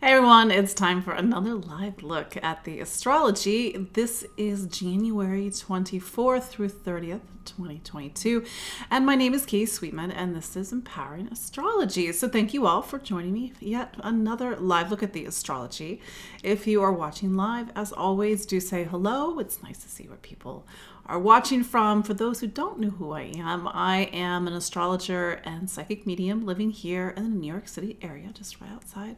Hey everyone, it's time for another live look at the astrology. This is January 24th through 30th, 2022. And my name is Kay Sweetman, and this is Empowering Astrology. So thank you all for joining me for yet another live look at the astrology. If you are watching live, as always, do say hello. It's nice to see where people are watching from. For those who don't know who I am an astrologer and psychic medium living here in the New York City area, just right outside,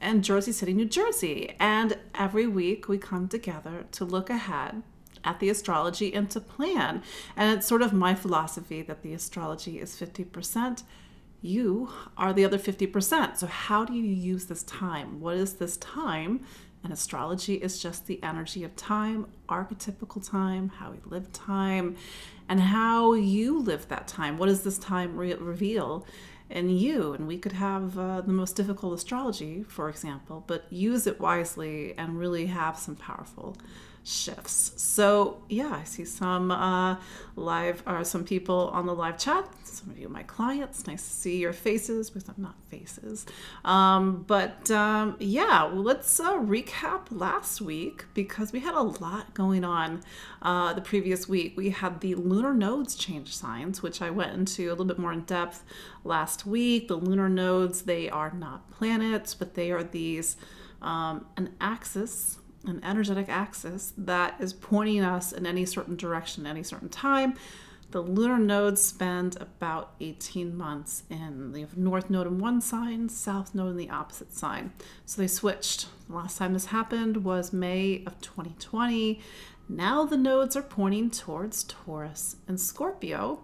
and Jersey City, New Jersey. And every week we come together to look ahead at the astrology and to plan. And it's sort of my philosophy that the astrology is 50%. You are the other 50%. So how do you use this time? What is this time? And astrology is just the energy of time, archetypical time, how we live time, and how you live that time. What does this time reveal in you? And we could have the most difficult astrology, for example, but use it wisely and really have some powerful shifts. So yeah, I see some some people on the live chat. Some of you, my clients, nice to see your faces, because I'm not faces. Yeah, well, let's recap last week, because we had a lot going on the previous week. We had the lunar nodes change signs, which I went into a little bit more in depth last week. The lunar nodes, they are not planets, but they are these an energetic axis that is pointing us in any certain direction, any certain time. The lunar nodes spend about 18 months in. They have north node in one sign, south node in the opposite sign. So they switched. The last time this happened was May of 2020. Now the nodes are pointing towards Taurus and Scorpio.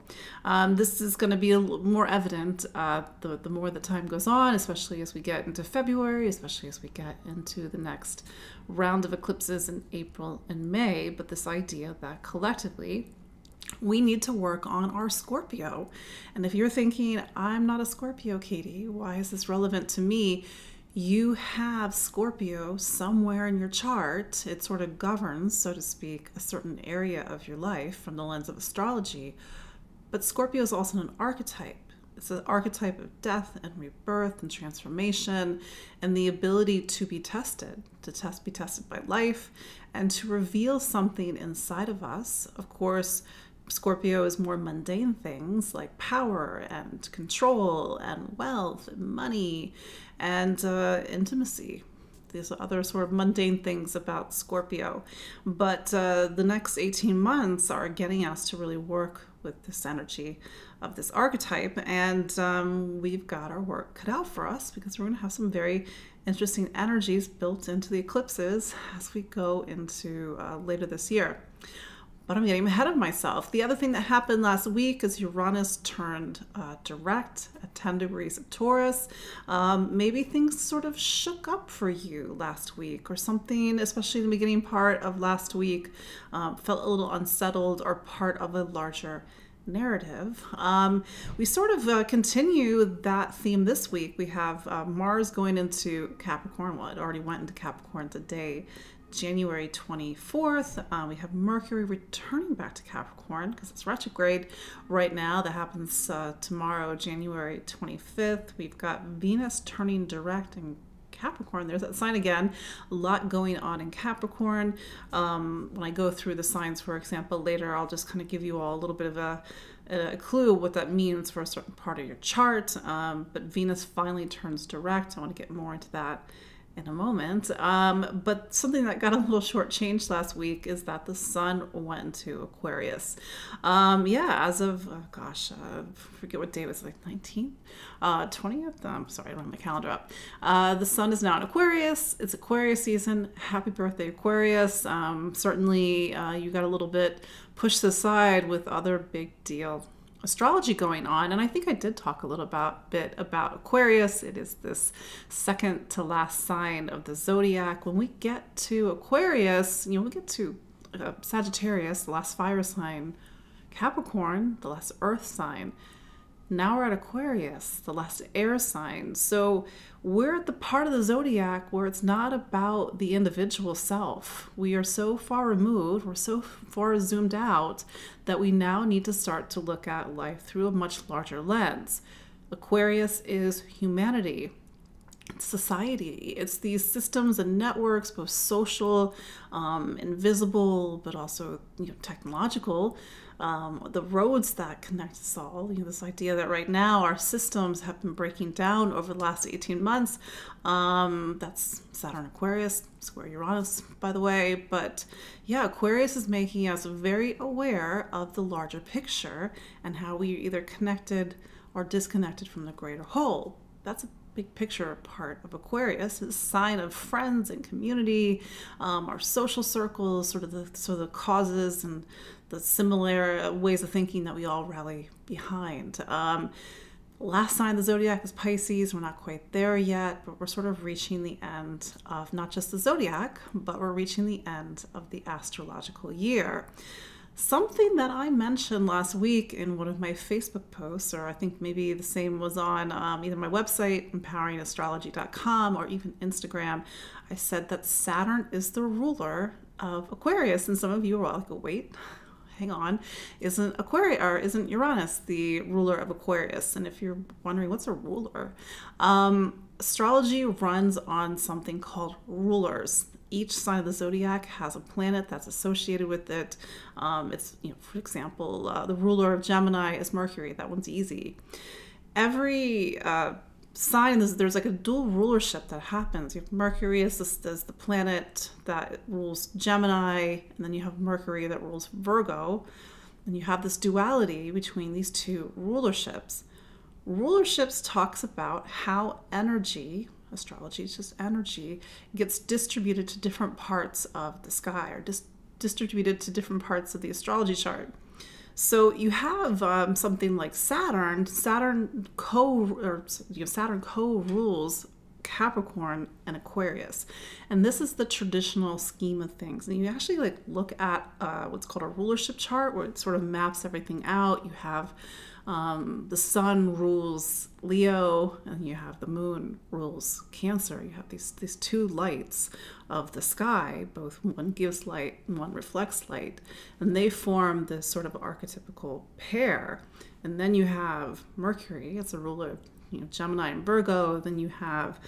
This is going to be a little more evident the more the time goes on, especially as we get into February, especially as we get into the next round of eclipses in April and May. But this idea that collectively we need to work on our Scorpio. And if you're thinking, I'm not a Scorpio, Katie, why is this relevant to me? You have Scorpio somewhere in your chart. It sort of governs, so to speak, a certain area of your life from the lens of astrology. But Scorpio is also an archetype. It's an archetype of death and rebirth and transformation, and the ability to be tested, be tested by life, and to reveal something inside of us. Of course, Scorpio is more mundane things like power and control and wealth and money and intimacy. These are other sort of mundane things about Scorpio. But the next 18 months are getting us to really work with this energy of this archetype. And we've got our work cut out for us, because we're going to have some very interesting energies built into the eclipses as we go into later this year. But I'm getting ahead of myself. The other thing that happened last week is Uranus turned direct at 10 degrees of Taurus. Maybe things sort of shook up for you last week, or something, especially in the beginning part of last week, felt a little unsettled or part of a larger narrative. We sort of continue that theme this week. We have Mars going into Capricorn. Well, it already went into Capricorn today, January 24th. We have Mercury returning back to Capricorn because it's retrograde right now. That happens tomorrow, January 25th. We've got Venus turning direct in Capricorn. There's that sign again. A lot going on in Capricorn. When I go through the signs, for example, later, I'll just kind of give you all a little bit of a clue what that means for a certain part of your chart. But Venus finally turns direct. I want to get more into that in a moment. But something that got a little shortchanged last week is that the sun went into Aquarius. As of, forget what day it was, like 19th, 20th. I'm sorry, I don't have my calendar up. The sun is now in Aquarius. It's Aquarius season. Happy birthday, Aquarius. Certainly you got a little bit pushed aside with other big deal astrology going on, and I think I did talk a little bit about Aquarius. It is this second to last sign of the zodiac. When we get to Aquarius, we get to Sagittarius, the last fire sign, Capricorn, the last earth sign. Now we're at Aquarius, the last air sign. So we're at the part of the zodiac where it's not about the individual self. We are so far removed, we're so far zoomed out, that we now need to start to look at life through a much larger lens. Aquarius is humanity. society. It's these systems and networks, both social, invisible, but also technological. The roads that connect us all. This idea that right now our systems have been breaking down over the last 18 months. That's Saturn Aquarius, square Uranus, by the way. But yeah, Aquarius is making us very aware of the larger picture and how we are either connected or disconnected from the greater whole. That's a big picture part of Aquarius. Is a sign of friends and community, our social circles, sort of the causes and the similar ways of thinking that we all rally behind. Last sign of the zodiac is Pisces. We're not quite there yet, but we're sort of reaching the end of not just the zodiac, but we're reaching the end of the astrological year. Something that I mentioned last week in one of my Facebook posts, or I think maybe the same was on either my website, empoweringastrology.com, or even Instagram, I said that Saturn is the ruler of Aquarius. And some of you are like, wait, hang on, isn't Uranus the ruler of Aquarius? And if you're wondering what's a ruler, astrology runs on something called rulers. Each sign of the zodiac has a planet that's associated with it. It's, for example, the ruler of Gemini is Mercury. That one's easy. Every sign, there's like a dual rulership that happens. You have Mercury as the planet that rules Gemini, and then you have Mercury that rules Virgo. And you have this duality between these two rulerships. Rulerships talks about how energy, astrology is just energy, gets distributed to different parts of the sky, or distributed to different parts of the astrology chart. So you have something like Saturn. Saturn co-rules Capricorn and Aquarius, and this is the traditional scheme of things. And you actually look at what's called a rulership chart, where it sort of maps everything out. You have the sun rules Leo, and you have the moon rules Cancer. You have these two lights of the sky, both one gives light and one reflects light, and they form this sort of archetypical pair. And then you have Mercury, it's a ruler of Gemini and Virgo. Then you have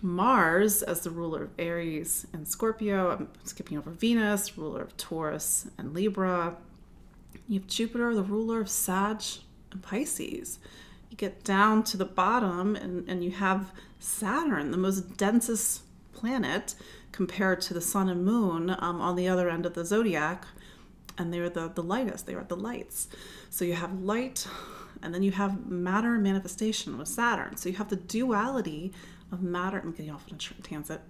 Mars as the ruler of Aries and Scorpio. I'm skipping over Venus, ruler of Taurus and Libra. You have Jupiter, the ruler of Sag and Pisces. You get down to the bottom and you have Saturn, the most densest planet compared to the sun and moon on the other end of the zodiac. And they're the lightest, they are the lights. So you have light, and then you have matter manifestation with Saturn. So you have the duality of matter. I'm getting off on a transit.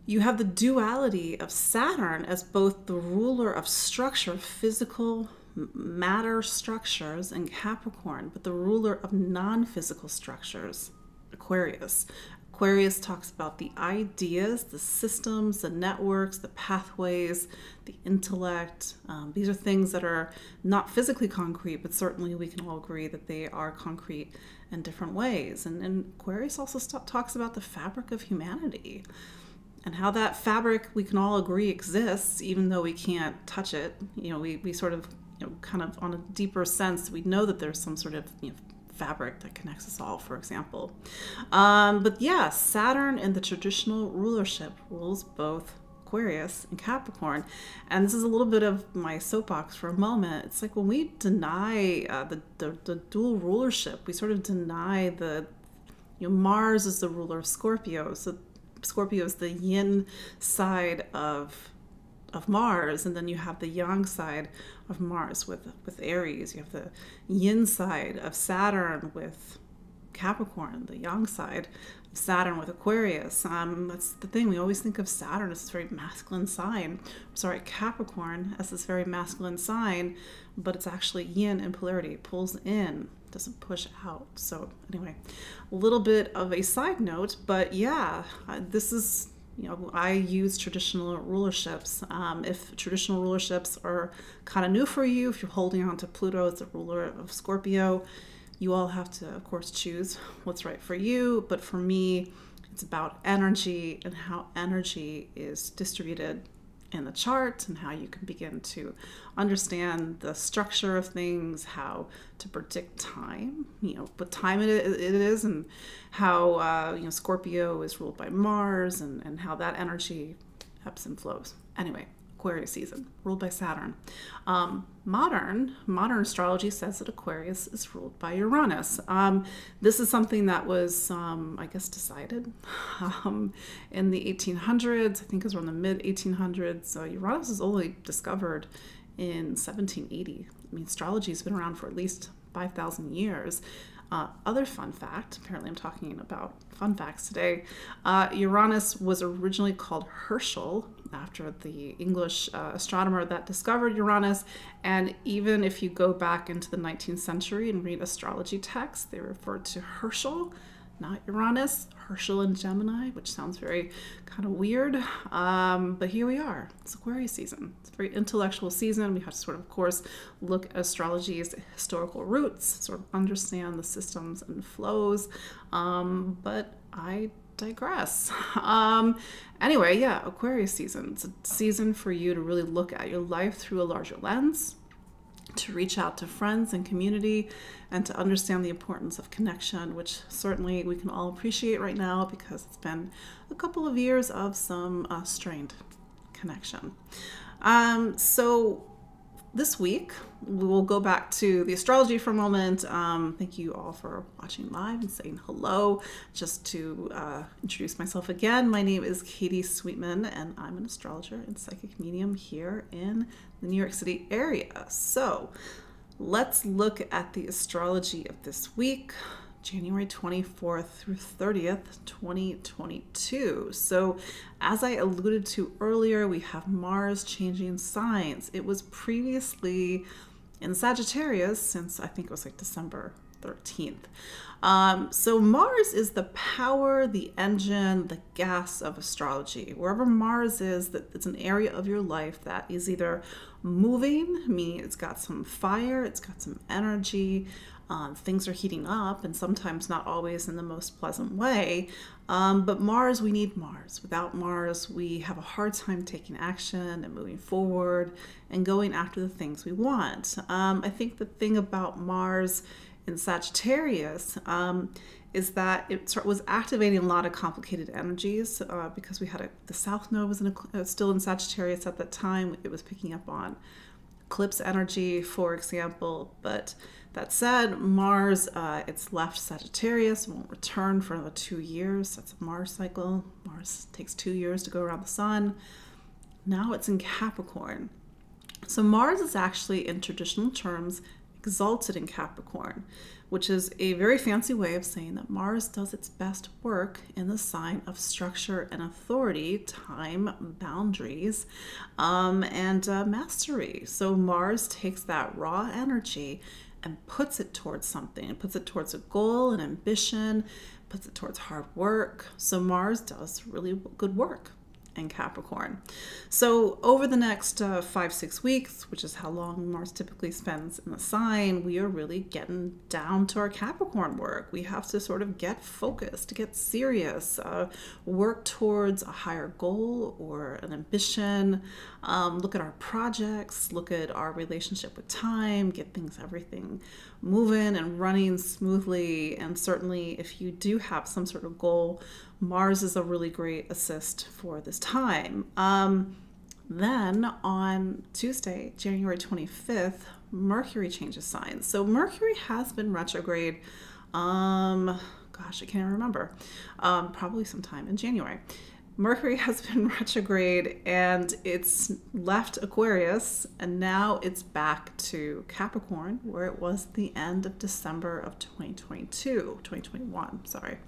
You have the duality of Saturn as both the ruler of structure, physical matter structures, in Capricorn, but the ruler of non-physical structures, Aquarius. Aquarius talks about the ideas, the systems, the networks, the pathways, the intellect. These are things that are not physically concrete, but certainly we can all agree that they are concrete in different ways. And Aquarius also talks about the fabric of humanity, and how that fabric, we can all agree, exists, even though we can't touch it. We sort of, kind of on a deeper sense, we know that there's some sort of, fabric that connects us all, for example. But yeah, Saturn in the traditional rulership rules both Aquarius and Capricorn. And this is a little bit of my soapbox for a moment. It's like when we deny the dual rulership, we sort of deny Mars is the ruler of Scorpio. So Scorpio is the yin side of Mars, and then you have the yang side of Mars with Aries. You have the yin side of Saturn with Capricorn, the yang side of Saturn with Aquarius. That's the thing, we always think of Saturn as this very masculine sign. Capricorn as this very masculine sign, but it's actually yin in polarity. It pulls in, doesn't push out. So anyway, a little bit of a side note, but yeah, this is, I use traditional rulerships. If traditional rulerships are kind of new for you, if you're holding on to Pluto as the ruler of Scorpio, you all have to, of course, choose what's right for you. But for me, it's about energy and how energy is distributed in the chart and how you can begin to understand the structure of things, how to predict time, what time it is, and how, Scorpio is ruled by Mars, and how that energy ebbs and flows. Anyway, Aquarius season, ruled by Saturn. Modern astrology says that Aquarius is ruled by Uranus. This is something that was, I guess, decided in the 1800s. I think it was around the mid-1800s. So Uranus was only discovered in 1780. I mean, astrology has been around for at least 5,000 years. Other fun fact, apparently I'm talking about fun facts today, Uranus was originally called Herschel, after the English astronomer that discovered Uranus. And even if you go back into the 19th century and read astrology texts, they referred to Herschel, not Uranus, Herschel and Gemini, which sounds very kind of weird. But here we are. It's Aquarius season. It's a very intellectual season. We have to sort of course, look at astrology's historical roots, sort of understand the systems and flows. But I digress. Anyway, yeah, Aquarius season. It's a season for you to really look at your life through a larger lens, to reach out to friends and community, and to understand the importance of connection, which certainly we can all appreciate right now because it's been a couple of years of some strained connection. So this week, we will go back to the astrology for a moment. Thank you all for watching live and saying hello. Just to introduce myself again, my name is Katie Sweetman, and I'm an astrologer and psychic medium here in the New York City area. So let's look at the astrology of this week, January 24th through 30th, 2022. So as I alluded to earlier, we have Mars changing signs. It was previously in Sagittarius since I think it was like December 13th. So Mars is the power, the engine, the gas of astrology. Wherever Mars is, that it's an area of your life that is either moving, meaning it's got some fire, it's got some energy, things are heating up, and sometimes not always in the most pleasant way. But Mars, we need Mars. Without Mars, we have a hard time taking action and moving forward and going after the things we want. I think the thing about Mars in Sagittarius is that it was activating a lot of complicated energies because we had the South Node was still in Sagittarius at that time. It was picking up on eclipse energy, for example. But that said, Mars, it's left Sagittarius, won't return for another 2 years. That's a Mars cycle. Mars takes 2 years to go around the sun. Now it's in Capricorn. So Mars is actually, in traditional terms, exalted in Capricorn, which is a very fancy way of saying that Mars does its best work in the sign of structure and authority, time, boundaries, and mastery. So Mars takes that raw energy and puts it towards something. It puts it towards a goal, an ambition, puts it towards hard work. So Mars does really good work in Capricorn. So over the next 5-6 weeks, which is how long Mars typically spends in the sign, we are really getting down to our Capricorn work. We have to sort of get focused, get serious, work towards a higher goal or an ambition, look at our projects, look at our relationship with time, get everything moving and running smoothly. And certainly if you do have some sort of goal, Mars is a really great assist for this time. Then on Tuesday, January 25th, Mercury changes signs. So Mercury has been retrograde, gosh, I can't remember, probably sometime in January. Mercury has been retrograde and it's left Aquarius, and now it's back to Capricorn, where it was the end of December of 2021, sorry.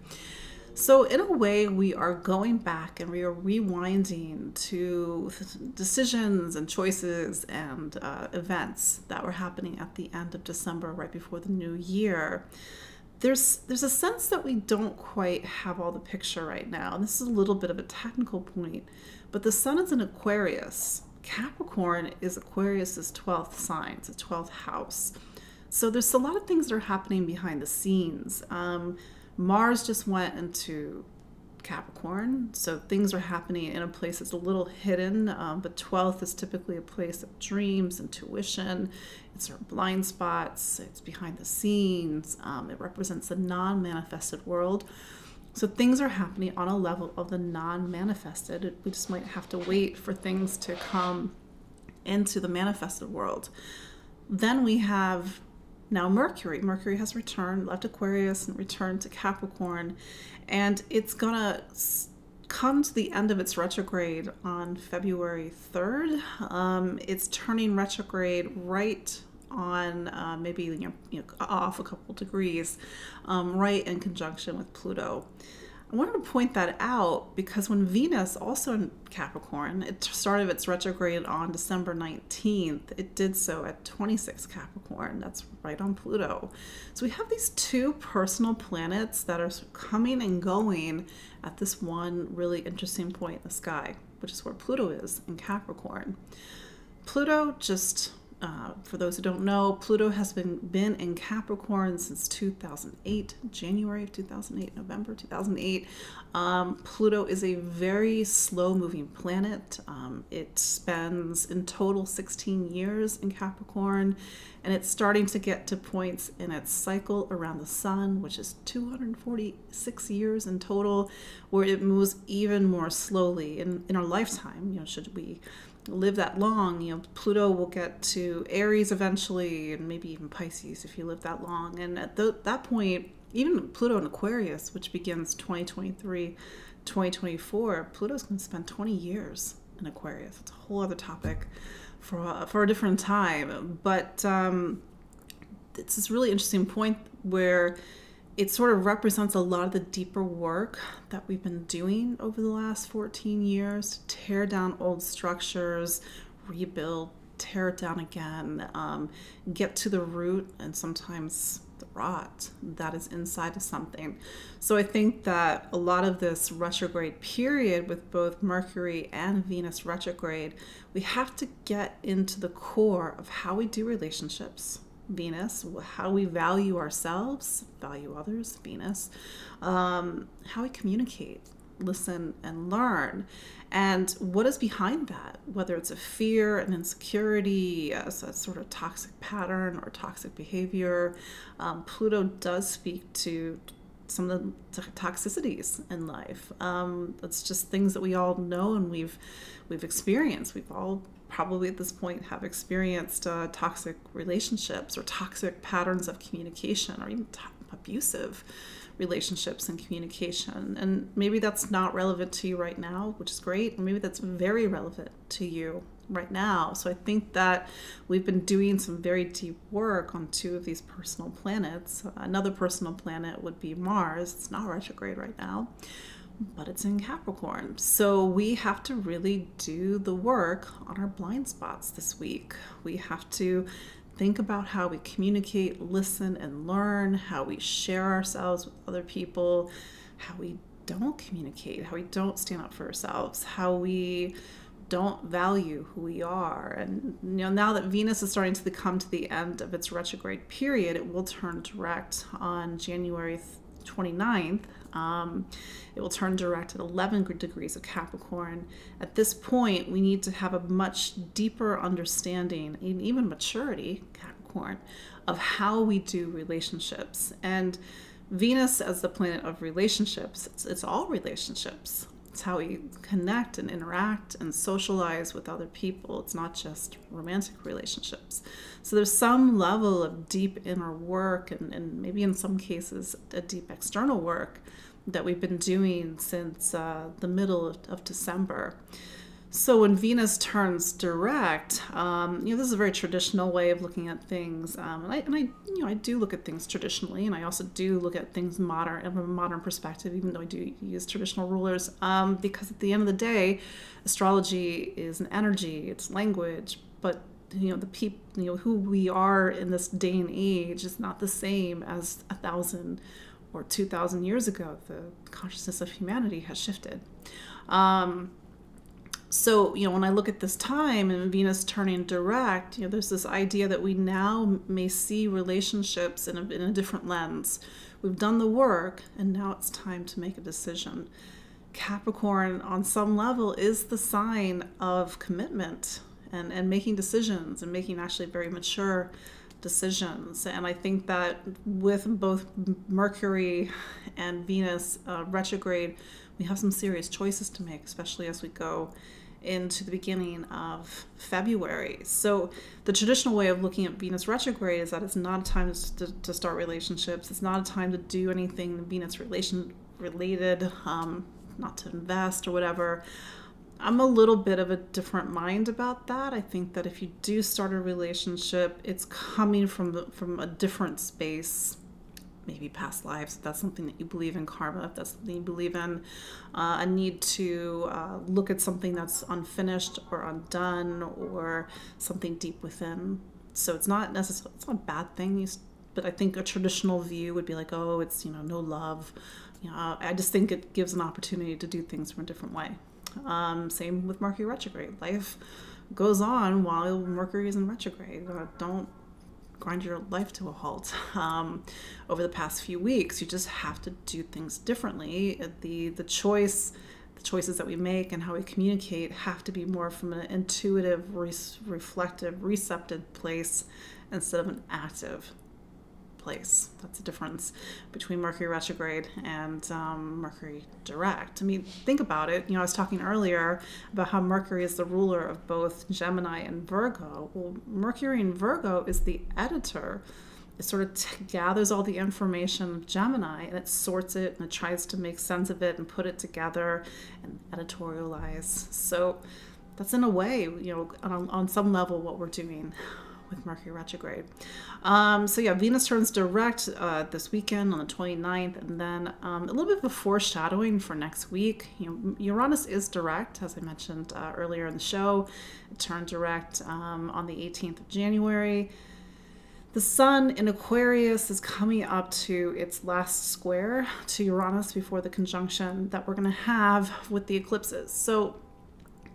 So in a way, we are going back and we are rewinding to decisions and choices and events that were happening at the end of December, right before the new year. There's a sense that we don't quite have all the picture right now. This is a little bit of a technical point, but the sun is in Aquarius. Capricorn is Aquarius's 12th sign, it's a 12th house. So there's a lot of things that are happening behind the scenes. Mars just went into Capricorn, so things are happening in a place that's a little hidden, but 12th is typically a place of dreams, intuition, it's our blind spots, it's behind the scenes, it represents the non-manifested world. So things are happening on a level of the non-manifested. We just might have to wait for things to come into the manifested world. Then we have now Mercury. Mercury has returned, left Aquarius and returned to Capricorn, and it's gonna come to the end of its retrograde on February 3rd. It's turning retrograde right on maybe off a couple degrees, right in conjunction with Pluto. I wanted to point that out because when Venus, also in Capricorn, it started its retrograde on December 19th, it did so at 26 Capricorn. That's right on Pluto. So we have these two personal planets that are coming and going at this one really interesting point in the sky, which is where Pluto is in Capricorn. Pluto just... for those who don't know, Pluto has been in Capricorn since 2008, January of 2008, November 2008. Pluto is a very slow-moving planet. It spends in total 16 years in Capricorn, and it's starting to get to points in its cycle around the sun, which is 246 years in total, where it moves even more slowly in our lifetime. Should we live that long, Pluto will get to Aries eventually, and maybe even Pisces if you live that long. And at that point, even Pluto in Aquarius, which begins 2023, 2024, Pluto's going to spend 20 years in Aquarius. It's a whole other topic for a different time. But it's this really interesting point where it sort of represents a lot of the deeper work that we've been doing over the last 14 years to tear down old structures, rebuild, tear it down again, get to the root and sometimes the rot that is inside of something. So I think that a lot of this retrograde period with both Mercury and Venus retrograde, we have to get into the core of how we do relationships. Venus, how we value ourselves, value others, Venus, how we communicate, listen, and learn, and what is behind that, whether it's a fear, an insecurity, a sort of toxic pattern or toxic behavior. Pluto does speak to some of the toxicities in life. It's just things that we all know and we've experienced. We've all probably at this point have experienced toxic relationships or toxic patterns of communication, or even abusive relationships and communication. And maybe that's not relevant to you right now, which is great. Or maybe that's very relevant to you right now. So I think that we've been doing some very deep work on two of these personal planets. Another personal planet would be Mars. It's not retrograde right now, but it's in Capricorn. So we have to really do the work on our blind spots this week. We have to think about how we communicate, listen, and learn, how we share ourselves with other people, how we don't communicate, how we don't stand up for ourselves, how we don't value who we are. And now that Venus is starting to come to the end of its retrograde period, it will turn direct on January 29th. It will turn direct at 11 degrees of Capricorn. At this point, we need to have a much deeper understanding, and even maturity, Capricorn, of how we do relationships. And Venus as the planet of relationships, it's all relationships. It's how we connect and interact and socialize with other people. It's not just romantic relationships. So there's some level of deep inner work and maybe in some cases a deep external work that we've been doing since the middle of December. So when Venus turns direct, this is a very traditional way of looking at things, and I do look at things traditionally, and I also do look at things from a modern perspective, even though I do use traditional rulers, because at the end of the day, astrology is an energy, it's language, but the people, who we are in this day and age is not the same as 1,000 or 2,000 years ago. The consciousness of humanity has shifted. So, when I look at this time and Venus turning direct, there's this idea that we now may see relationships in a different lens. We've done the work, and now it's time to make a decision. Capricorn on some level is the sign of commitment and making decisions and making actually very mature decisions. And I think that with both Mercury and Venus retrograde, we have some serious choices to make, especially as we go into the beginning of February. So the traditional way of looking at Venus retrograde is that it's not a time to start relationships. It's not a time to do anything Venus related, not to invest or whatever. I'm a little bit of a different mind about that. I think that if you do start a relationship, it's coming from a different space, maybe past lives, if that's something that you believe in, karma, if that's something you believe in, a need to look at something that's unfinished or undone or something deep within. So it's not necessarily, it's not a bad thing, but I think a traditional view would be like, oh, it's, no love. I just think it gives an opportunity to do things from a different way. Same with Mercury retrograde. Life goes on while Mercury is in retrograde. Don't grind your life to a halt. Over the past few weeks, you just have to do things differently. The choices that we make and how we communicate have to be more from an intuitive, reflective, receptive place instead of an active place. That's the difference between Mercury retrograde and Mercury direct. I mean, think about it. I was talking earlier about how Mercury is the ruler of both Gemini and Virgo. Well, Mercury in Virgo is the editor. It sort of gathers all the information of Gemini and it sorts it and it tries to make sense of it and put it together and editorialize. So that's in a way, on some level what we're doing with Mercury retrograde. So yeah, Venus turns direct this weekend on the 29th, and then a little bit of a foreshadowing for next week. Uranus is direct, as I mentioned earlier in the show. It turned direct on the 18th of January. The Sun in Aquarius is coming up to its last square to Uranus before the conjunction that we're going to have with the eclipses. So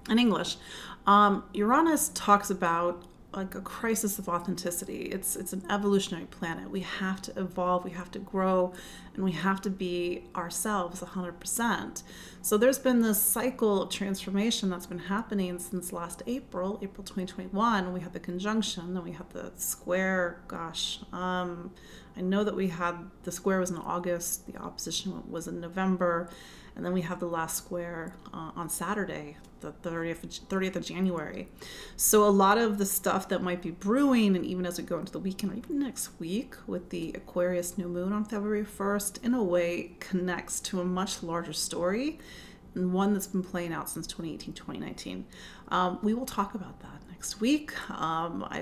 in English, Uranus talks about like a crisis of authenticity. It's an evolutionary planet. We have to evolve, we have to grow, and we have to be ourselves 100%. So there's been this cycle of transformation that's been happening since last April 2021. We had the conjunction, then we had the square. I know that we had the square was in August, the opposition was in November, and then we have the last square on Saturday, the 30th of January. So a lot of the stuff that might be brewing, and even as we go into the weekend or even next week with the Aquarius new moon on February 1st, in a way connects to a much larger story and one that's been playing out since 2018, 2019. We will talk about that next week.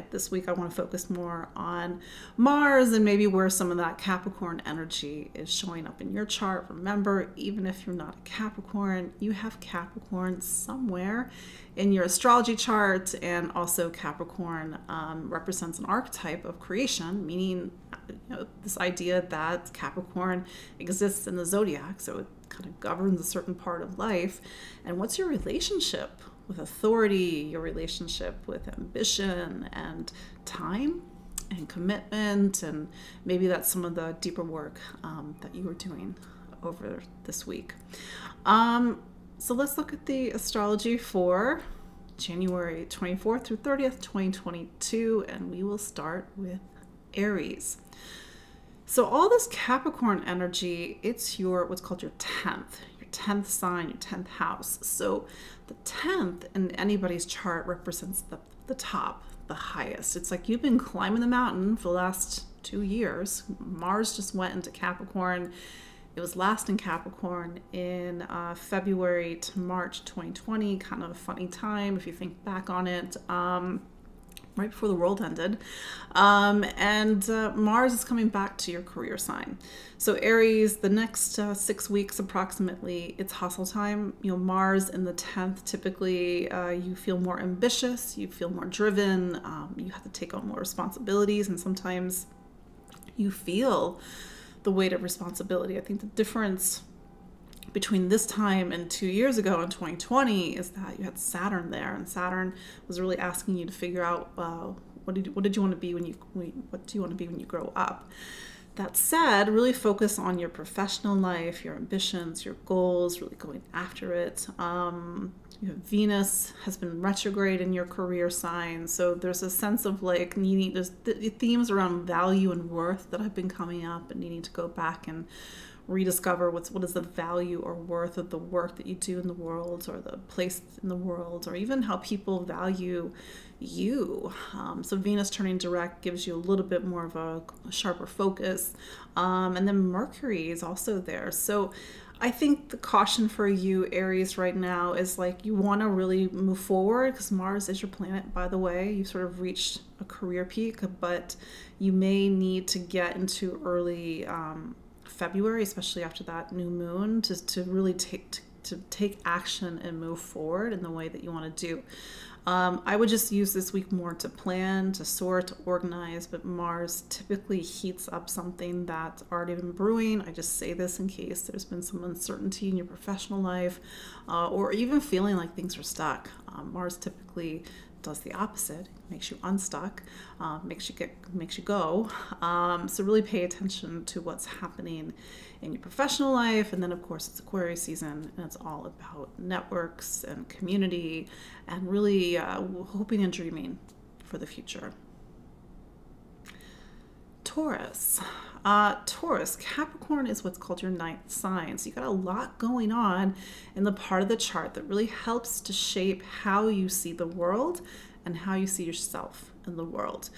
This week I want to focus more on Mars and maybe where some of that Capricorn energy is showing up in your chart. Remember, even if you're not a Capricorn, you have Capricorn somewhere in your astrology chart, and also Capricorn represents an archetype of creation, meaning this idea that Capricorn exists in the zodiac, so it kind of governs a certain part of life. And what's your relationship with authority, your relationship with ambition and time and commitment? And maybe that's some of the deeper work that you were doing over this week. So let's look at the astrology for January 24th through 30th, 2022, and we will start with Aries. So all this Capricorn energy, it's what's called your 10th sign, your 10th house. So the 10th in anybody's chart represents the top, the highest. It's like you've been climbing the mountain for the last 2 years. Mars just went into Capricorn. It was last in Capricorn in February to March 2020, kind of a funny time if you think back on it. Right before the world ended. Mars is coming back to your career sign. So Aries, the next 6 weeks approximately, it's hustle time. Mars in the 10th, typically you feel more ambitious, you feel more driven, you have to take on more responsibilities, and sometimes you feel the weight of responsibility. I think the difference between this time and 2 years ago in 2020 is that you had Saturn there, and Saturn was really asking you to figure out what did you want to be when you grow up. That said, really focus on your professional life, your ambitions, your goals, really going after it. Venus has been retrograde in your career sign, so there's a sense of like needing, there's themes around value and worth that have been coming up, and needing to go back and rediscover what is the value or worth of the work that you do in the world, or the place in the world, or even how people value you. So Venus turning direct gives you a little bit more of a sharper focus. And then Mercury is also there. So I think the caution for you, Aries, right now is like you want to really move forward, because Mars is your planet, by the way. You've sort of reached a career peak, but you may need to get into early February, especially after that new moon, to really take action and move forward in the way that you want to do. I would just use this week more to plan, to sort, to organize, but Mars typically heats up something that's already been brewing. I just say this in case there's been some uncertainty in your professional life, or even feeling like things are stuck. Mars typically does the opposite, makes you unstuck, makes you go. So really pay attention to what's happening in your professional life. And then of course it's Aquarius season, and it's all about networks and community, and really hoping and dreaming for the future. Taurus. Taurus, Capricorn is what's called your ninth sign. So you got a lot going on in the part of the chart that really helps to shape how you see the world and how you see yourself in the world.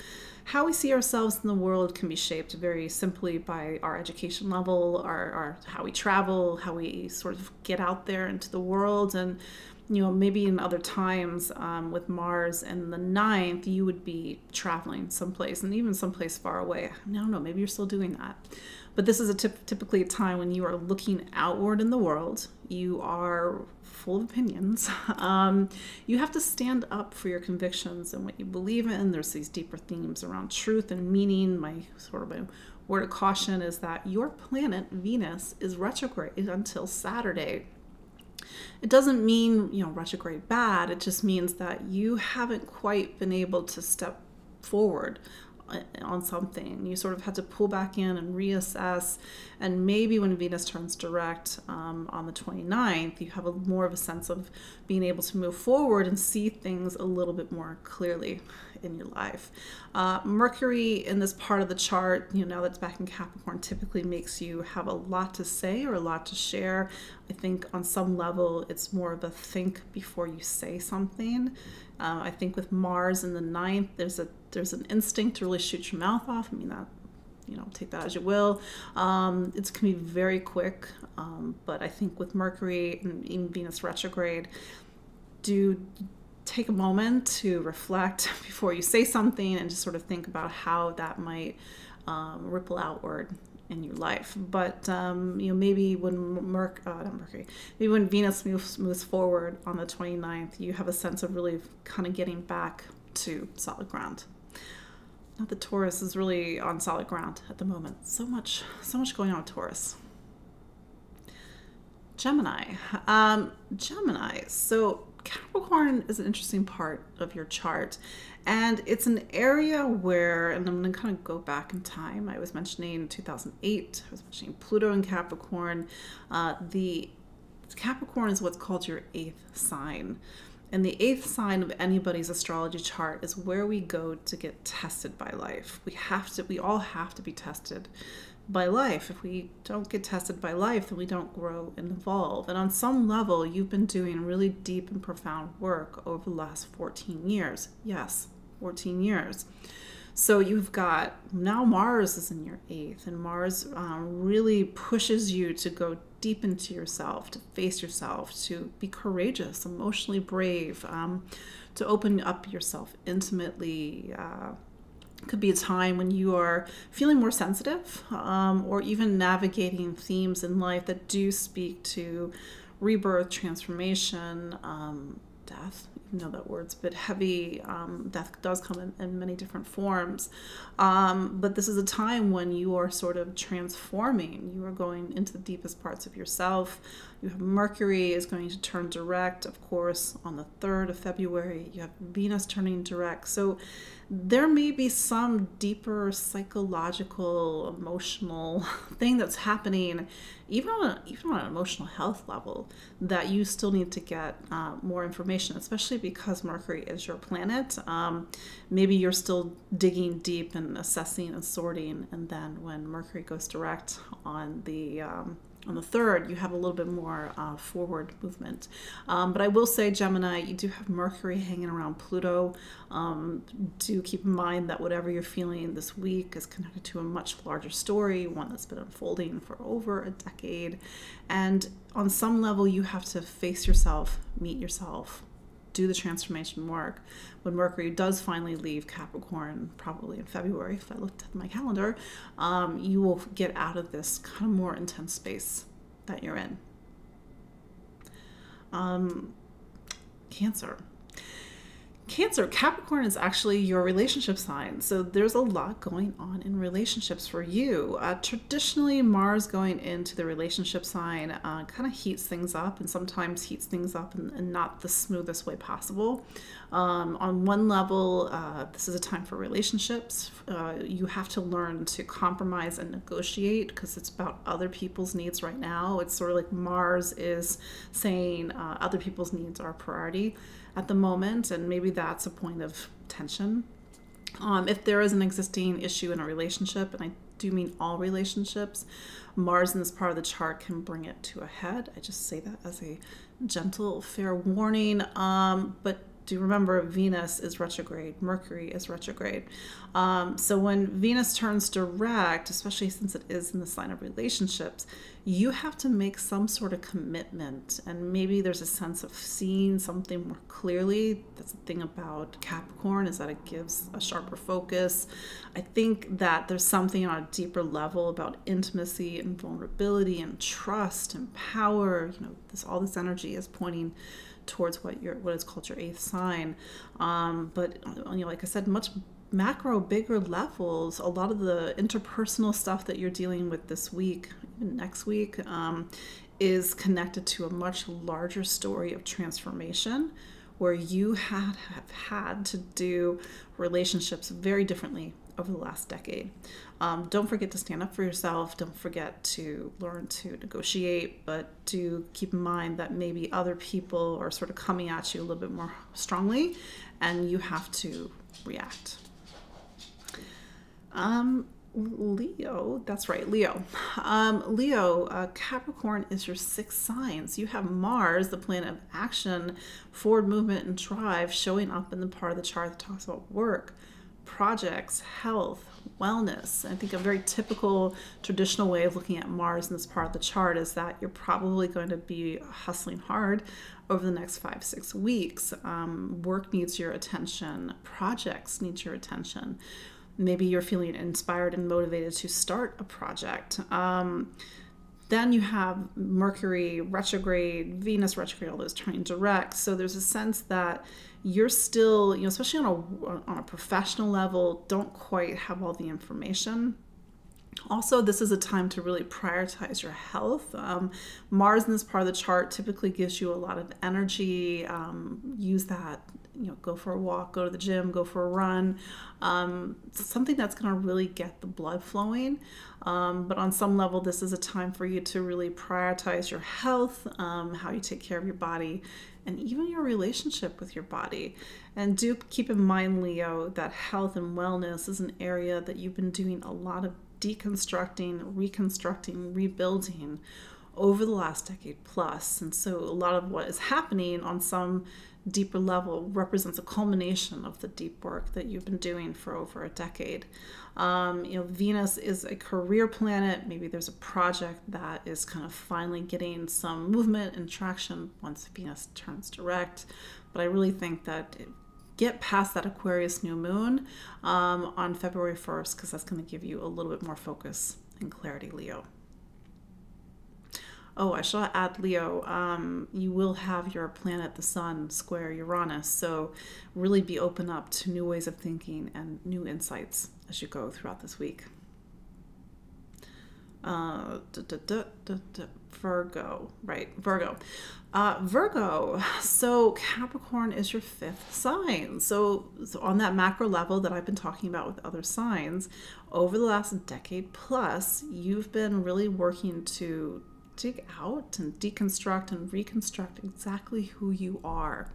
How we see ourselves in the world can be shaped very simply by our education level, our how we travel, how we sort of get out there into the world. And maybe in other times with Mars and the ninth, you would be traveling someplace, and even someplace far away. I don't know, maybe you're still doing that. But this is typically a time when you are looking outward in the world. You are full of opinions. You have to stand up for your convictions and what you believe in. There's these deeper themes around truth and meaning. My word of caution is that your planet, Venus, is retrograde until Saturday. It doesn't mean, retrograde bad. It just means that you haven't quite been able to step forward on something. You sort of had to pull back in and reassess. And maybe when Venus turns direct on the 29th, you have more of a sense of being able to move forward and see things a little bit more clearly in your life. Mercury in this part of the chart, now that's back in Capricorn, typically makes you have a lot to say or a lot to share. I think on some level it's more of a think before you say something. I think with Mars in the ninth, there's an instinct to really shoot your mouth off. I mean, that, take that as you will. It can be very quick, but I think with Mercury and even Venus retrograde, do take a moment to reflect before you say something, and just sort of think about how that might ripple outward in your life. But maybe when maybe when Venus moves forward on the 29th, you have a sense of really kind of getting back to solid ground. Now the Taurus is really on solid ground at the moment. So much going on with Taurus. Gemini. Gemini. So Capricorn is an interesting part of your chart, and it's an area where, and I'm going to kind of go back in time. I was mentioning 2008, I was mentioning Pluto in Capricorn. The Capricorn is what's called your eighth sign, and the eighth sign of anybody's astrology chart is where we go to get tested by life. We all have to be tested by life. If we don't get tested by life, then we don't grow and evolve. And on some level, you've been doing really deep and profound work over the last 14 years. Yes, 14 years. So you've got, now Mars is in your eighth, and Mars really pushes you to go deep into yourself, to face yourself, to be courageous, emotionally brave, to open up yourself intimately. Could be a time when you are feeling more sensitive, or even navigating themes in life that do speak to rebirth, transformation, death. You know that word's a bit heavy. Death does come in many different forms. But this is a time when you are sort of transforming. You are going into the deepest parts of yourself. You have Mercury is going to turn direct, of course, on the 3rd of February. You have Venus turning direct. So there may be some deeper psychological, emotional thing that's happening, even on an emotional health level, that you still need to get more information, especially because Mercury is your planet. Maybe you're still digging deep and assessing and sorting, and then when Mercury goes direct on the 3rd, you have a little bit more forward movement. But I will say, Gemini, you do have Mercury hanging around Pluto. Do keep in mind that whatever you're feeling this week is connected to a much larger story, one that's been unfolding for over a decade. And on some level, you have to face yourself, meet yourself, do the transformation work. When Mercury does finally leave Capricorn, probably in February, if I looked at my calendar, you will get out of this kind of more intense space that you're in. Cancer. Capricorn is actually your relationship sign. So there's a lot going on in relationships for you. Traditionally, Mars going into the relationship sign kind of heats things up, and sometimes heats things up in not the smoothest way possible. On one level, this is a time for relationships. You have to learn to compromise and negotiate because it's about other people's needs right now. It's sort of like Mars is saying other people's needs are a priority at the moment, and maybe that's a point of tension. If there is an existing issue in a relationship, and I do mean all relationships, Mars in this part of the chart can bring it to a head. I just say that as a gentle, fair warning. But do remember, Venus is retrograde, Mercury is retrograde. So when Venus turns direct, especially since it is in the sign of relationships, you have to make some sort of commitment, and maybe there's a sense of seeing something more clearly. That's the thing about Capricorn, is that it gives a sharper focus. I think that there's something on a deeper level about intimacy and vulnerability and trust and power. You know, all this energy is pointing towards what is called your 8th sign. But you know, like I said, much macro, bigger levels, a lot of the interpersonal stuff that you're dealing with this week, even next week, is connected to a much larger story of transformation, where you have had to do relationships very differently over the last decade. Don't forget to stand up for yourself. Don't forget to learn to negotiate, but do keep in mind that maybe other people are sort of coming at you a little bit more strongly, and you have to react. Leo, that's right, Leo. Capricorn is your 6th sign. So you have Mars, the planet of action, forward movement, and drive, showing up in the part of the chart that talks about work, projects, health, wellness. I think a very typical traditional way of looking at Mars in this part of the chart is that you're probably going to be hustling hard over the next 5-6 weeks. Work needs your attention, projects need your attention. Maybe you're feeling inspired and motivated to start a project. Then you have Mercury retrograde, Venus retrograde, all those turning direct. So there's a sense that you're still, you know, especially on a professional level, don't quite have all the information. Also, this is a time to really prioritize your health. Mars in this part of the chart typically gives you a lot of energy. Use that, you know, go for a walk, go to the gym, go for a run. Something that's going to really get the blood flowing. But on some level, this is a time for you to really prioritize your health, how you take care of your body, and even your relationship with your body. And do keep in mind, Leo, that health and wellness is an area that you've been doing a lot of deconstructing, reconstructing, rebuilding over the last decade plus. And so a lot of what is happening on some deeper level represents a culmination of the deep work that you've been doing for over a decade. You know, Venus is a career planet. Maybe there's a project that is kind of finally getting some movement and traction once Venus turns direct. But I really think that get past that Aquarius new moon on February 1st, because that's going to give you a little bit more focus and clarity, Leo. Oh, I shall add, Leo, you will have your planet, the sun, square Uranus. So really be open up to new ways of thinking and new insights as you go throughout this week. Virgo, right? Virgo. Virgo. So Capricorn is your fifth sign. So on that macro level that I've been talking about with other signs, over the last decade plus, you've been really working to dig out and deconstruct and reconstruct exactly who you are.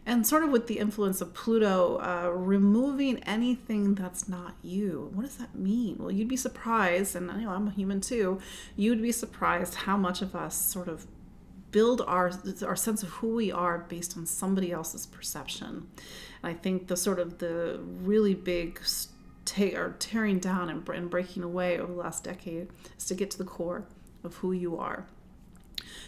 And sort of with the influence of Pluto, removing anything that's not you. What does that mean? Well, you'd be surprised, and I know I'm a human too, you'd be surprised how much of us sort of build our sense of who we are based on somebody else's perception. And I think the really big tearing down and breaking away over the last decade is to get to the core of who you are.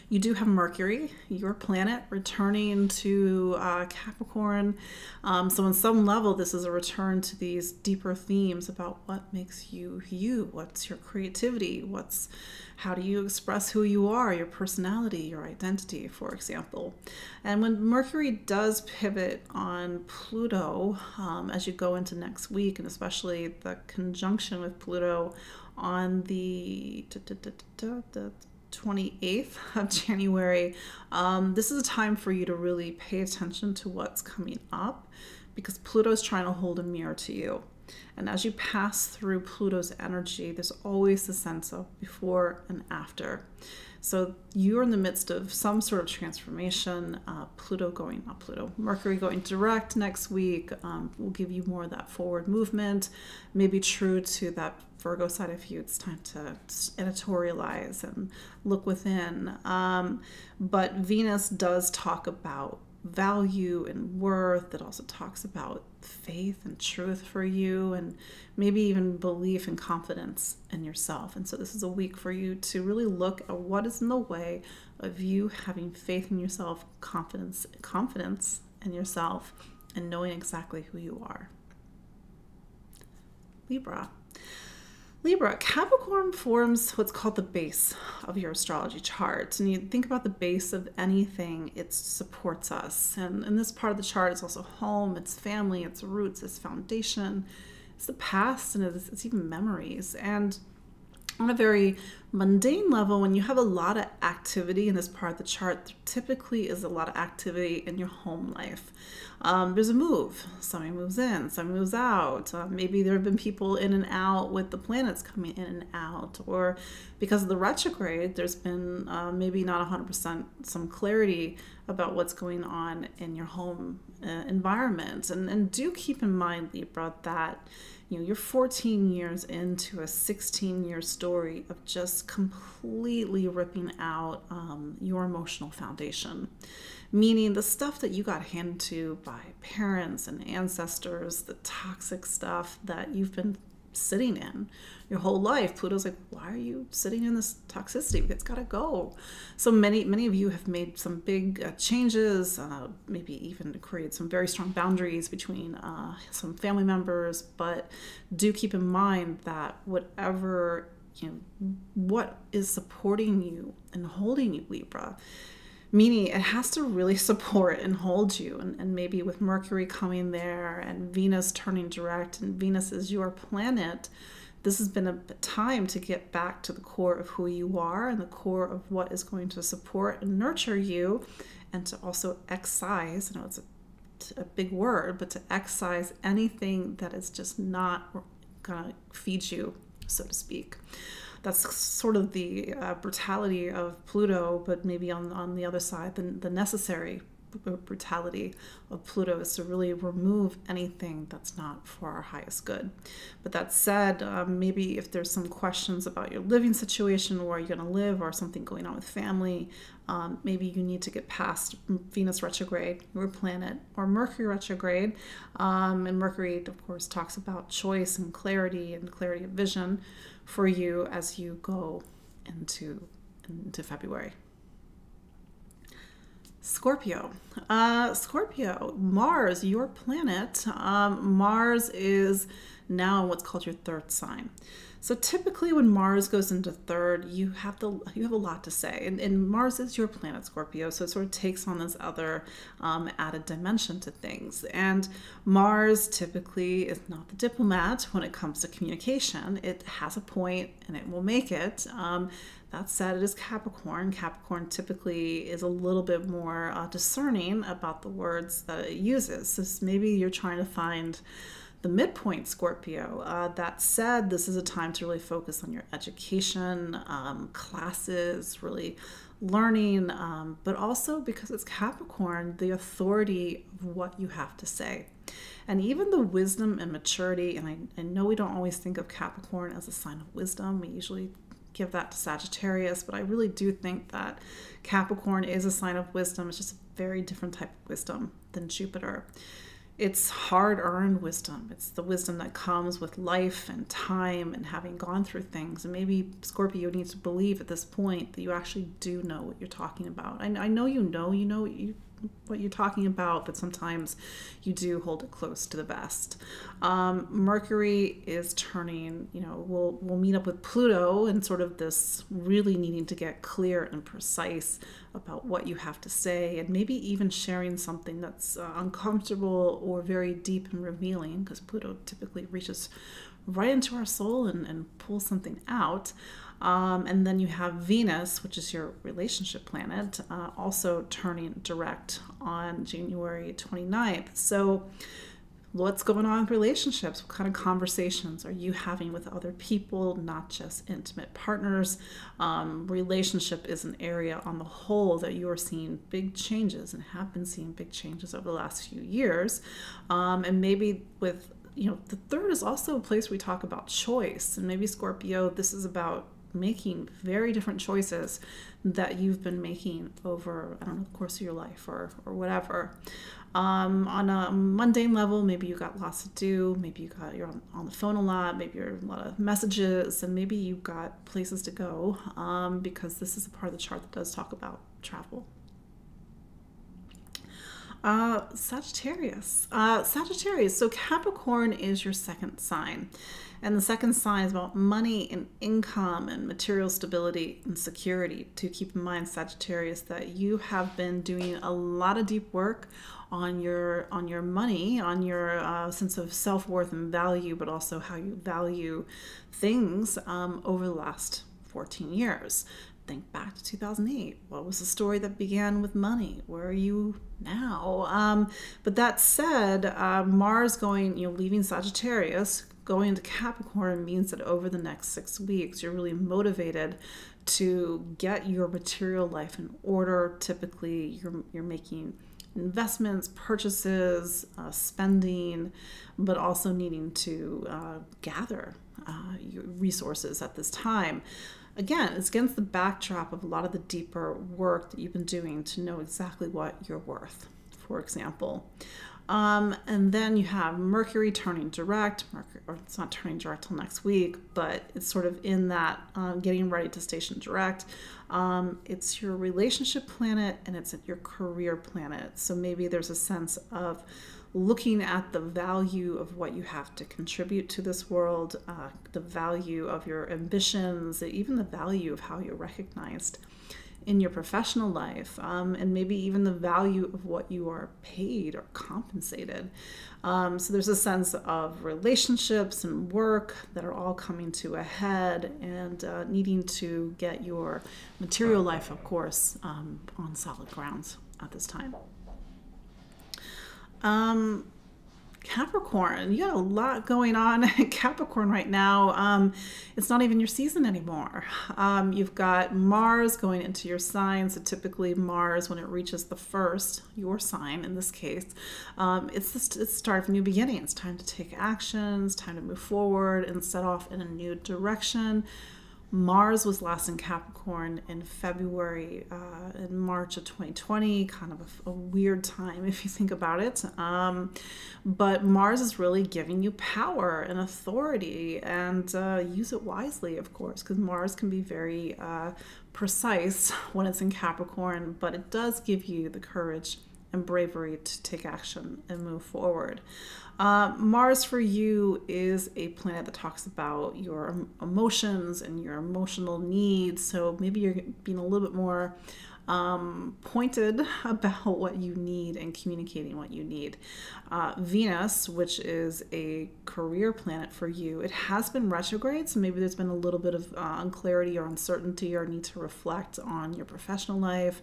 You do have Mercury, your planet, returning to Capricorn. So on some level, this is a return to these deeper themes about what makes you you. What's your creativity? How do you express who you are, your personality, your identity, for example. And when Mercury does pivot on Pluto, as you go into next week, and especially the conjunction with Pluto on the 28th of January, this is a time for you to really pay attention to what's coming up, because Pluto's trying to hold a mirror to you. And as you pass through Pluto's energy, there's always the sense of before and after. So you're in the midst of some sort of transformation. Mercury going direct next week will give you more of that forward movement, maybe true to that Virgo side of you. It's time to editorialize and look within. But Venus does talk about value and worth. It also talks about faith and truth for you, and maybe even belief and confidence in yourself. And so this is a week for you to really look at what is in the way of you having faith in yourself, confidence in yourself, and knowing exactly who you are. Libra, Capricorn forms what's called the base of your astrology chart. And you think about the base of anything, it supports us. And in this part of the chart, it's also home, it's family, it's roots, it's foundation, it's the past, and it's even memories. And on a very mundane level, when you have a lot of activity in this part of the chart, there typically is a lot of activity in your home life. There's a move. Somebody moves in, somebody moves out. Maybe there have been people in and out with the planets coming in and out. Or because of the retrograde, there's been maybe not 100% some clarity about what's going on in your home environment. And do keep in mind, Libra, that you're 14 years into a 16-year story of just completely ripping out your emotional foundation. Meaning the stuff that you got handed to by parents and ancestors, the toxic stuff that you've been sitting in your whole life. Pluto's like, why are you sitting in this toxicity? It's got to go. So many of you have made some big changes, maybe even to create some very strong boundaries between some family members. But do keep in mind that what is supporting you and holding you, Libra, meaning it has to really support and hold you. And maybe with Mercury coming there and Venus turning direct, and Venus is your planet, this has been a time to get back to the core of who you are and the core of what is going to support and nurture you, and to also excise, I know it's a big word, but to excise anything that is just not going to feed you, so to speak. That's sort of the brutality of Pluto, but maybe on the other side, the necessary brutality of Pluto is to really remove anything that's not for our highest good. But that said, maybe if there's some questions about your living situation, where you're going to live, or something going on with family, maybe you need to get past Venus retrograde, your planet, or Mercury retrograde. And Mercury, of course, talks about choice and clarity of vision for you as you go into February. Scorpio, Mars, your planet. Mars is now in what's called your third sign. So typically when Mars goes into third, you have a lot to say. And Mars is your planet, Scorpio, so it sort of takes on this other added dimension to things. And Mars typically is not the diplomat when it comes to communication. It has a point and it will make it. That said, it is Capricorn. Capricorn typically is a little bit more discerning about the words that it uses. So maybe you're trying to find the midpoint, Scorpio. That said, this is a time to really focus on your education, classes, really learning, but also because it's Capricorn, the authority of what you have to say. And even the wisdom and maturity, and I know we don't always think of Capricorn as a sign of wisdom. We usually give that to Sagittarius, but I really do think that Capricorn is a sign of wisdom. It's just a very different type of wisdom than Jupiter. It's hard-earned wisdom. It's the wisdom that comes with life and time and having gone through things. And maybe Scorpio needs to believe at this point that you actually do know what you're talking about. I know you know what you're talking about, but sometimes you do hold it close to the vest. Mercury is turning, we'll meet up with Pluto and sort of this really needing to get clear and precise about what you have to say, and maybe even sharing something that's uncomfortable or very deep and revealing, because Pluto typically reaches right into our soul and pulls something out. And then you have Venus, which is your relationship planet, also turning direct on January 29th. So what's going on with relationships? What kind of conversations are you having with other people, not just intimate partners? Relationship is an area on the whole that you are seeing big changes and have been seeing big changes over the last few years. And maybe with, the third is also a place where we talk about choice. And maybe Scorpio, this is about making very different choices that you've been making over, the course of your life or whatever. On a mundane level, maybe you got lots to do, maybe you're on the phone a lot, maybe you're a lot of messages, and maybe you've got places to go, because this is a part of the chart that does talk about travel. Sagittarius. So Capricorn is your second sign. And the second sign is about money and income and material stability and security. To keep in mind, Sagittarius, that you have been doing a lot of deep work on your money, on your sense of self-worth and value, but also how you value things over the last 14 years. Think back to 2008. What was the story that began with money? Where are you now? But that said, Mars leaving Sagittarius, going into Capricorn means that over the next 6 weeks, you're really motivated to get your material life in order. Typically, you're making investments, purchases, spending, but also needing to gather your resources at this time. Again, it's against the backdrop of a lot of the deeper work that you've been doing to know exactly what you're worth, for example. And then you have Mercury turning direct. Or it's not turning direct till next week, but it's sort of in that getting ready to station direct. It's your relationship planet and it's your career planet. So maybe there's a sense of looking at the value of what you have to contribute to this world, the value of your ambitions, even the value of how you're recognized in your professional life, and maybe even the value of what you are paid or compensated. So there's a sense of relationships and work that are all coming to a head, and needing to get your material life, of course, on solid grounds at this time. Capricorn, you got a lot going on in Capricorn right now. It's not even your season anymore. You've got Mars going into your sign. So typically Mars, when it reaches the first, your sign in this case, it's the start of a new beginning. It's time to take actions, time to move forward and set off in a new direction. Mars was last in Capricorn in February and March of 2020, kind of a weird time if you think about it. But Mars is really giving you power and authority, and use it wisely, of course, because Mars can be very precise when it's in Capricorn, but it does give you the courage and bravery to take action and move forward. Mars for you is a planet that talks about your emotions and your emotional needs. So maybe you're being a little bit more pointed about what you need and communicating what you need. Venus, which is a career planet for you, it has been retrograde, so maybe there's been a little bit of unclarity or uncertainty or need to reflect on your professional life.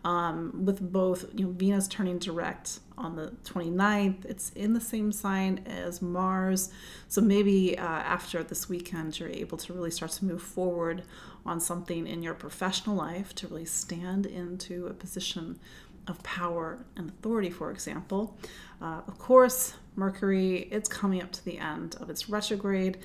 With both, Venus turning direct on the 29th, it's in the same sign as Mars, so maybe after this weekend you're able to really start to move forward on something in your professional life to really stand into a position of power and authority, for example. Of course, Mercury, it's coming up to the end of its retrograde.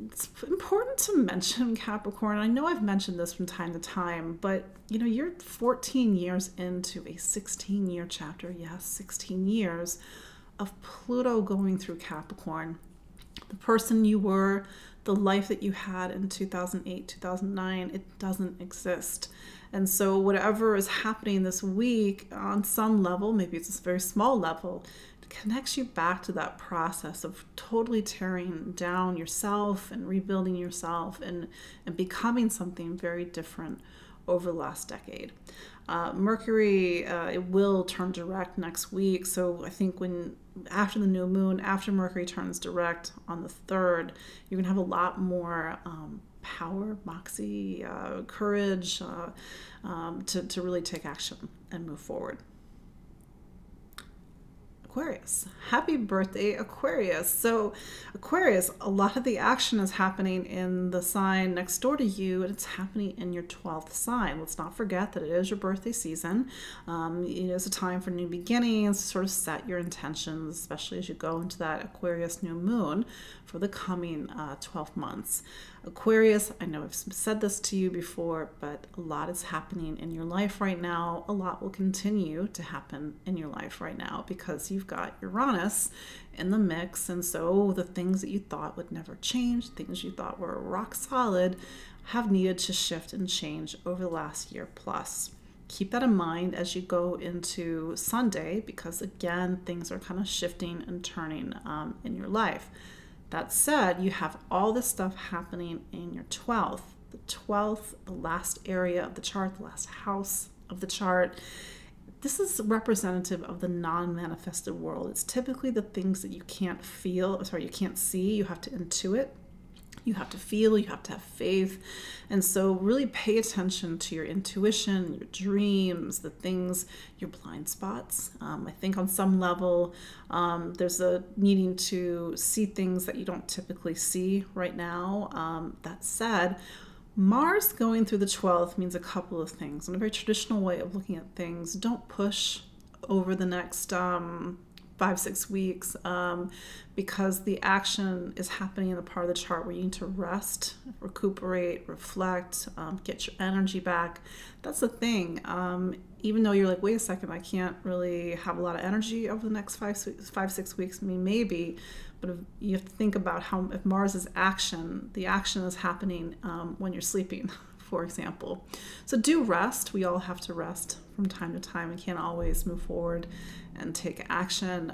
It's important to mention, Capricorn. I know I've mentioned this from time to time, but you're 14 years into a 16-year chapter. Yes, 16 years of Pluto going through Capricorn. The person you were, the life that you had in 2008, 2009, it doesn't exist. And so whatever is happening this week on some level, maybe it's a very small level, it connects you back to that process of totally tearing down yourself and rebuilding yourself and becoming something very different over the last decade. Mercury, it will turn direct next week. So I think after the new moon, after Mercury turns direct on the 3rd, you're going to have a lot more power, moxie, courage to really take action and move forward. Aquarius. Happy birthday, Aquarius. So Aquarius, a lot of the action is happening in the sign next door to you, and it's happening in your 12th sign. Let's not forget that it is your birthday season. It is a time for new beginnings, to sort of set your intentions, especially as you go into that Aquarius new moon for the coming 12 months. Aquarius, I know I've said this to you before, but a lot is happening in your life right now. A lot will continue to happen in your life right now because you've got Uranus in the mix. And so the things that you thought would never change, things you thought were rock solid, have needed to shift and change over the last year plus. Keep that in mind as you go into Sunday, because again, things are kind of shifting and turning in your life. That said, you have all this stuff happening in your 12th. The 12th, the last area of the chart, the last house of the chart. This is representative of the non-manifested world. It's typically the things that you can't you can't see, you have to intuit. You have to feel, you have to have faith. And so really pay attention to your intuition, your dreams, the things, your blind spots. I think on some level, there's a needing to see things that you don't typically see right now. That said, Mars going through the 12th means a couple of things. In a very traditional way of looking at things, don't push over the next 5-6 weeks because the action is happening in the part of the chart where you need to rest, recuperate, reflect, get your energy back. That's the thing. Even though you're like, wait a second, I can't really have a lot of energy over the next 5-6 weeks. I mean, maybe, but if you have to think about how if Mars is action, the action is happening when you're sleeping, for example. So do rest. We all have to rest from time to time. We can't always move forward and take action.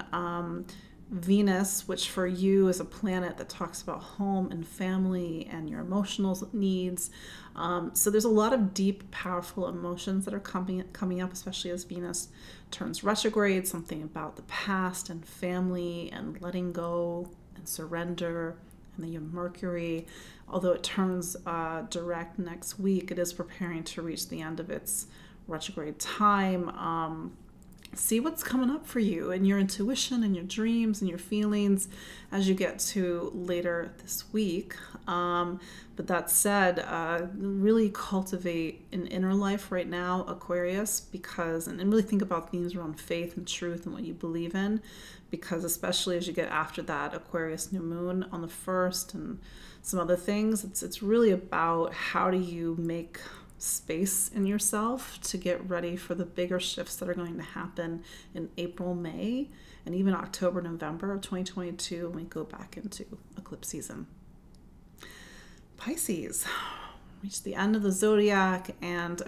Venus, which for you is a planet that talks about home and family and your emotional needs. So there's a lot of deep, powerful emotions that are coming up, especially as Venus turns retrograde, something about the past and family and letting go and surrender. And then you have Mercury, although it turns direct next week, it is preparing to reach the end of its retrograde time. See what's coming up for you and your intuition and your dreams and your feelings as you get to later this week. But that said, really cultivate an inner life right now, Aquarius, and really think about themes around faith and truth and what you believe in, because especially as you get after that Aquarius new moon on the 1st and some other things, it's really about how do you make space in yourself to get ready for the bigger shifts that are going to happen in April, May, and even October, November of 2022 when we go back into eclipse season. Pisces, reach the end of the zodiac, and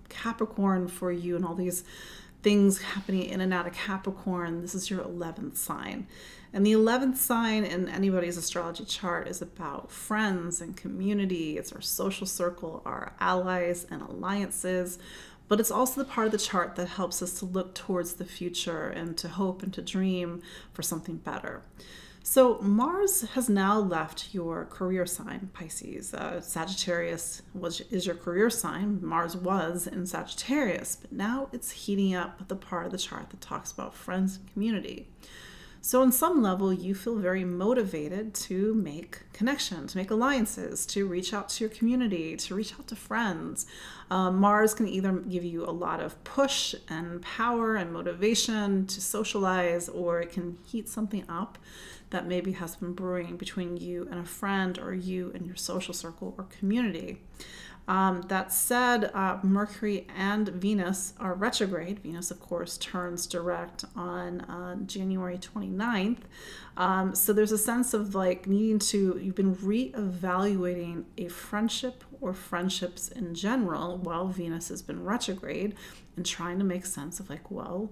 Capricorn for you and all these things happening in and out of Capricorn. This is your 11th sign. And the 11th sign in anybody's astrology chart is about friends and community. It's our social circle, our allies and alliances. But it's also the part of the chart that helps us to look towards the future and to hope and to dream for something better. So Mars has now left your career sign, Pisces. Sagittarius is your career sign. Mars was in Sagittarius, but now it's heating up the part of the chart that talks about friends and community. So on some level, you feel very motivated to make connections, to make alliances, to reach out to your community, to reach out to friends. Mars can either give you a lot of push and power and motivation to socialize, or it can heat something up that maybe has been brewing between you and a friend, or you and your social circle or community. That said, Mercury and Venus are retrograde. Venus, of course, turns direct on January 29th. So there's a sense of like needing to, you've been reevaluating a friendship or friendships in general while Venus has been retrograde, and trying to make sense of like, well,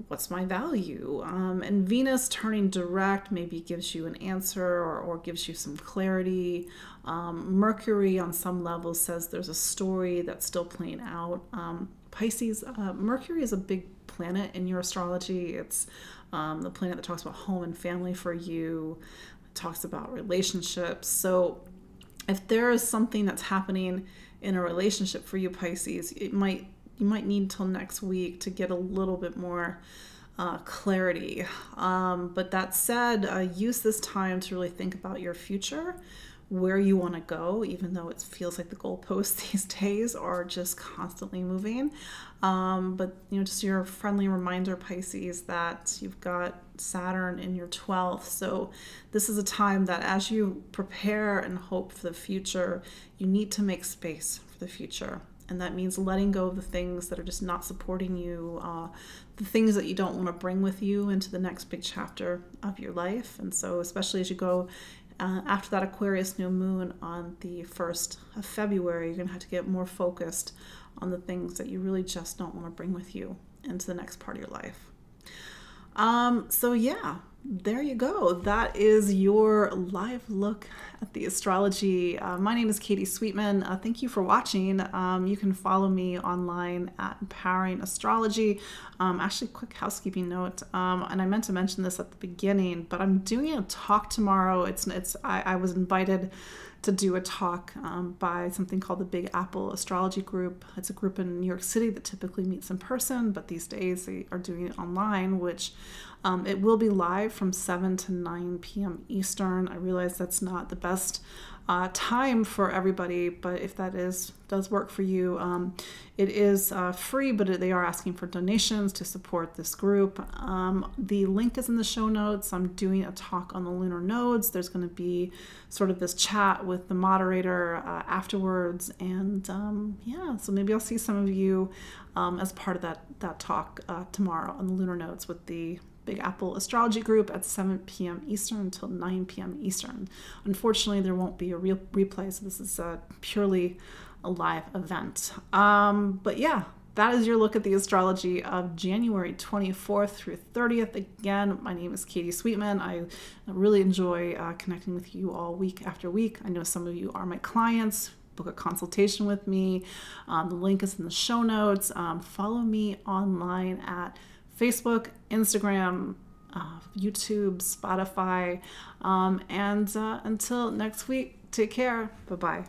what's my value? And Venus turning direct maybe gives you an answer or gives you some clarity. Mercury on some level says there's a story that's still playing out. Pisces, Mercury is a big planet in your astrology. It's the planet that talks about home and family for you. It talks about relationships. So if there is something that's happening in a relationship for you, Pisces, you might need until next week to get a little bit more clarity. But that said, use this time to really think about your future, where you want to go, even though it feels like the goalposts these days are just constantly moving. But just your friendly reminder, Pisces, that you've got Saturn in your 12th. So this is a time that as you prepare and hope for the future, you need to make space for the future. And that means letting go of the things that are just not supporting you, the things that you don't want to bring with you into the next big chapter of your life. And so especially as you go after that Aquarius new moon on the 1st of February, you're going to have to get more focused on the things that you really just don't want to bring with you into the next part of your life. So yeah, there you go. That is your live look at the astrology. My name is Katie Sweetman. Thank you for watching. You can follow me online at Empowering Astrology. Actually, quick housekeeping note, and I meant to mention this at the beginning, but I'm doing a talk tomorrow. I was invited to do a talk by something called the Big Apple Astrology Group. It's a group in New York City that typically meets in person, but these days they are doing it online, which it will be live from 7 to 9 p.m. Eastern. I realize that's not the best time for everybody, but if that does work for you, it is free, but they are asking for donations to support this group. The link is in the show notes. I'm doing a talk on the lunar nodes. There's going to be sort of this chat with the moderator afterwards, and yeah, so maybe I'll see some of you as part of that talk tomorrow on the lunar nodes with the Big Apple Astrology Group at 7 p.m. Eastern until 9 p.m. Eastern. Unfortunately, there won't be a real replay, so this is purely a live event. But yeah, that is your look at the astrology of January 24th through 30th. Again, my name is Katie Sweetman. I really enjoy connecting with you all week after week. I know some of you are my clients. Book a consultation with me. The link is in the show notes. Follow me online at Facebook, Instagram, YouTube, Spotify, and until next week, take care. Bye-bye.